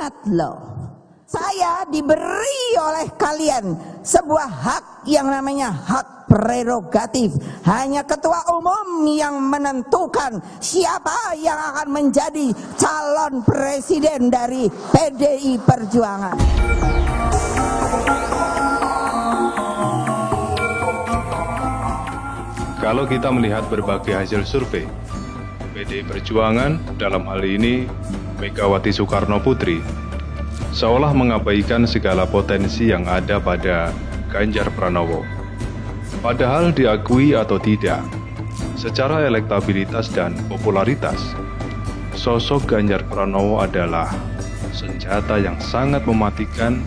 Ingat loh, saya diberi oleh kalian sebuah hak yang namanya hak prerogatif. Hanya ketua umum yang menentukan siapa yang akan menjadi calon presiden dari PDI Perjuangan. Kalau kita melihat berbagai hasil survei, PDI Perjuangan dalam hal ini Megawati Soekarnoputri seolah mengabaikan segala potensi yang ada pada Ganjar Pranowo. Padahal diakui atau tidak, secara elektabilitas dan popularitas, sosok Ganjar Pranowo adalah senjata yang sangat mematikan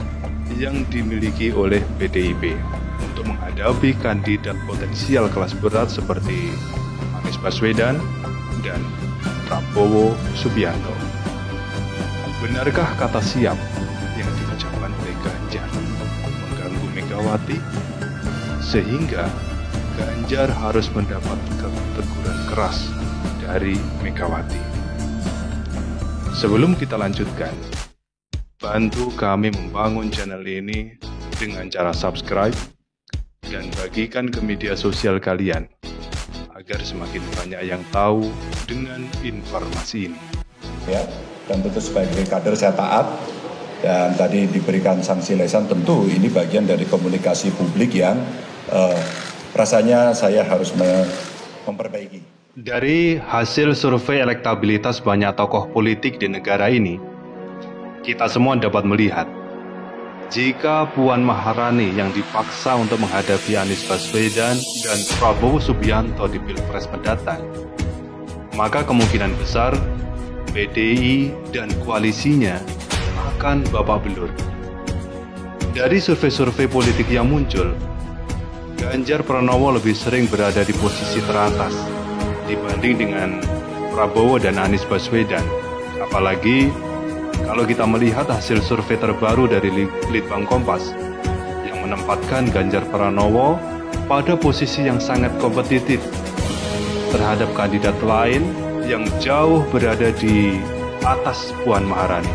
yang dimiliki oleh PDIP untuk menghadapi kandidat potensial kelas berat seperti Anies Baswedan dan Prabowo Subianto. Benarkah kata siap yang diucapkan oleh Ganjar mengganggu Megawati sehingga Ganjar harus mendapat teguran keras dari Megawati? Sebelum kita lanjutkan, bantu kami membangun channel ini dengan cara subscribe dan bagikan ke media sosial kalian agar semakin banyak yang tahu dengan informasi ini. Ya, dan tentu sebagai kader saya taat, dan tadi diberikan sanksi lesan, tentu ini bagian dari komunikasi publik yang rasanya saya harus memperbaiki. Dari hasil survei elektabilitas banyak tokoh politik di negara ini, kita semua dapat melihat jika Puan Maharani yang dipaksa untuk menghadapi Anies Baswedan dan Prabowo Subianto di Pilpres mendatang, maka kemungkinan besar PDI dan koalisinya akan babak belur. Dari survei-survei politik yang muncul, Ganjar Pranowo lebih sering berada di posisi teratas dibanding dengan Prabowo dan Anies Baswedan. Apalagi kalau kita melihat hasil survei terbaru dari Litbang Kompas yang menempatkan Ganjar Pranowo pada posisi yang sangat kompetitif terhadap kandidat lain yang jauh berada di atas Puan Maharani.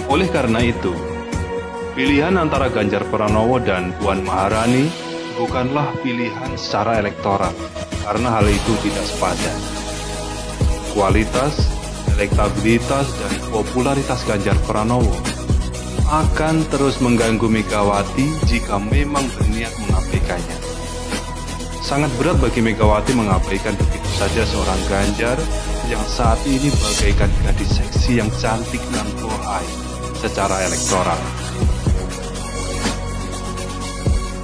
Oleh karena itu, pilihan antara Ganjar Pranowo dan Puan Maharani bukanlah pilihan secara elektoral, karena hal itu tidak sepadan. Kualitas, elektabilitas, dan popularitas Ganjar Pranowo akan terus mengganggu Megawati jika memang berniat mengabaikannya. Sangat berat bagi Megawati mengabaikan begitu saja seorang Ganjar yang saat ini bagaikan gadis seksi yang cantik dan bohai secara elektoral.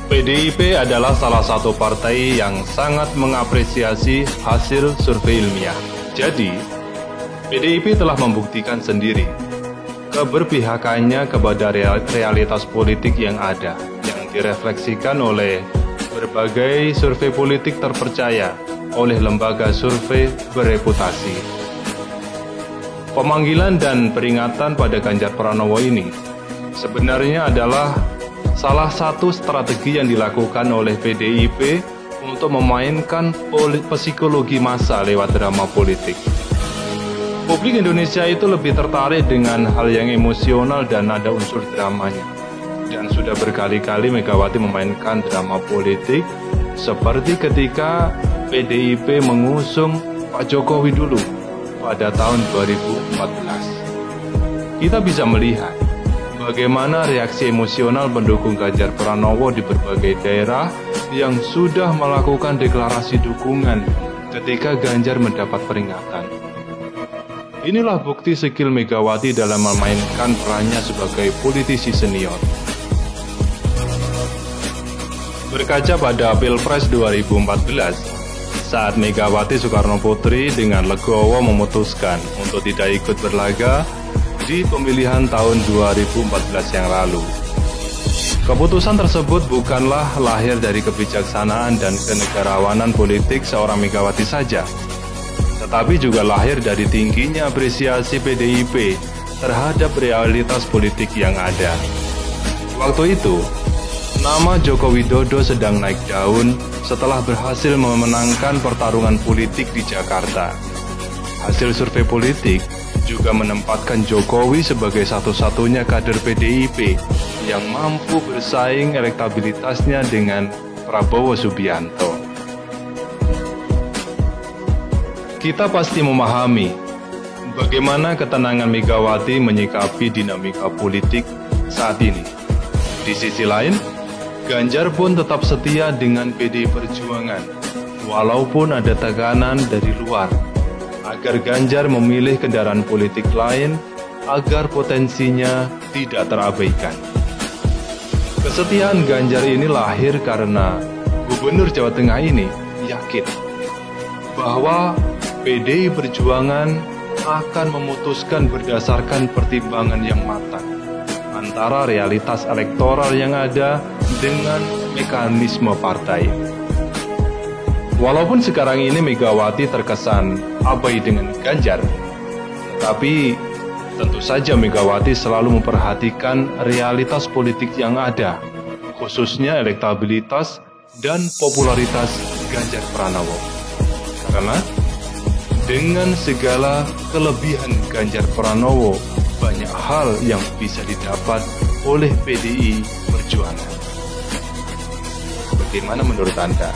PDIP adalah salah satu partai yang sangat mengapresiasi hasil survei ilmiah. Jadi, PDIP telah membuktikan sendiri keberpihakannya kepada realitas politik yang ada, yang direfleksikan oleh berbagai survei politik terpercaya oleh lembaga survei bereputasi. Pemanggilan dan peringatan pada Ganjar Pranowo ini sebenarnya adalah salah satu strategi yang dilakukan oleh PDIP untuk memainkan psikologi massa lewat drama politik. Publik Indonesia itu lebih tertarik dengan hal yang emosional dan ada unsur dramanya. Dan sudah berkali-kali Megawati memainkan drama politik seperti ketika PDIP mengusung Pak Jokowi dulu pada tahun 2014. Kita bisa melihat bagaimana reaksi emosional pendukung Ganjar Pranowo di berbagai daerah yang sudah melakukan deklarasi dukungan ketika Ganjar mendapat peringatan. Inilah bukti skill Megawati dalam memainkan perannya sebagai politisi senior. Berkaca pada Pilpres 2014, saat Megawati Soekarnoputri dengan legowo memutuskan untuk tidak ikut berlaga di pemilihan tahun 2014 yang lalu. Keputusan tersebut bukanlah lahir dari kebijaksanaan dan kenegarawanan politik seorang Megawati saja, tetapi juga lahir dari tingginya apresiasi PDIP terhadap realitas politik yang ada. Waktu itu, nama Joko Widodo sedang naik daun setelah berhasil memenangkan pertarungan politik di Jakarta. Hasil survei politik juga menempatkan Jokowi sebagai satu-satunya kader PDIP yang mampu bersaing elektabilitasnya dengan Prabowo Subianto. Kita pasti memahami bagaimana ketenangan Megawati menyikapi dinamika politik saat ini. Di sisi lain, Ganjar pun tetap setia dengan PDI Perjuangan, walaupun ada tekanan dari luar, agar Ganjar memilih kendaraan politik lain agar potensinya tidak terabaikan. Kesetiaan Ganjar ini lahir karena Gubernur Jawa Tengah ini yakin bahwa PDI Perjuangan akan memutuskan berdasarkan pertimbangan yang matang antara realitas elektoral yang ada dengan mekanisme partai. Walaupun sekarang ini Megawati terkesan abai dengan Ganjar, tetapi tentu saja Megawati selalu memperhatikan realitas politik yang ada, khususnya elektabilitas dan popularitas Ganjar Pranowo. Karena dengan segala kelebihan Ganjar Pranowo, banyak hal yang bisa didapat oleh PDI Perjuangan. Bagaimana menurut Anda?